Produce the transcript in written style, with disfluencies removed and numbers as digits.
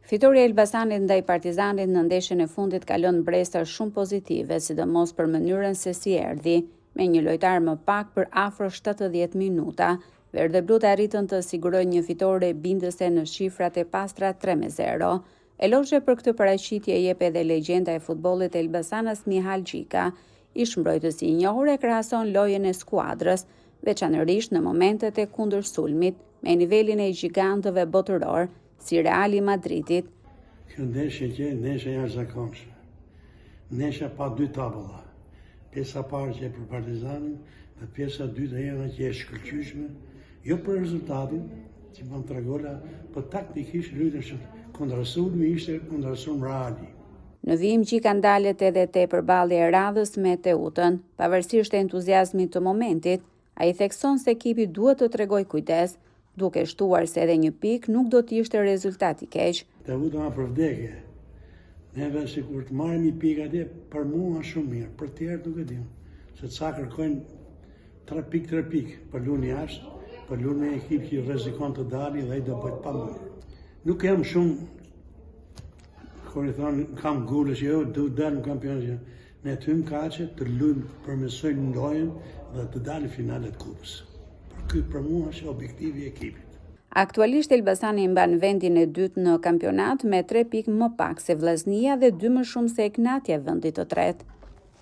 Fitoria e Elbasanit ndaj Partizanit në ndeshjen e fundit ka lënë bresta shumë pozitive, sidomos për mënyrën se si erdhi, me një lojtar më pak për afro 70 minuta. Verdhe Blut arritën të sigurojnë një fitore bindëse në shifrat e pastra 3-0. Elogje për këtë paraqitje jep edhe legjenda e futbollit elbasanas Mihal Gjika. Ish mbrojtësi i njohur e krahason lojën e skuadrës, veçanërisht në momentet e kundërsulmit, me nivelin e gjigantëve botëror, si Reali Madridit. Kjo ndeshje që ndeshje jashtëzakonshme. Ndeshja pa dy tabulla. Pjesa parë që për Partizanin dhe pjesa dytë ajo që është shkëlqyeshme, jo për rezultatin, që më tregola, por taktikisht luajtën kundërsulmi ishte kundërsulm Reali. Në vijim Gjika ndalet edhe te përballja e radhës me Teutën, pavarësisht entuziazmit të momentit, ai thekson se ekipi duhet të tregojë kujdes, duke shtuar se edhe një pikë nuk do të ishte rezultat i keq. Teuta ma për vdekje. Neve sikur të marrim një pikë atje, për mua shumë mirë, për tjerë nuk e dim. Se ca kërkojnë 3 pikë, për luajnë jashtë, për luajnë me ekip që rrezikon të dalë dhe ai do bëhet pa mirë. Nuk jam shumë kur i thonë kam gulësh, jo, du dalë në kampionat. Ne të hymë kaqe, të luajmë përmesojnë ndojën dhe të dalë në finalet kupës. Për mua është objektivi i ekipit. Aktualisht Elbasani mban vendin e dytë në kampionat me 3 pikë më pak se Vllaznia dhe 2 më shumë se Eknatja, vendi të tretë.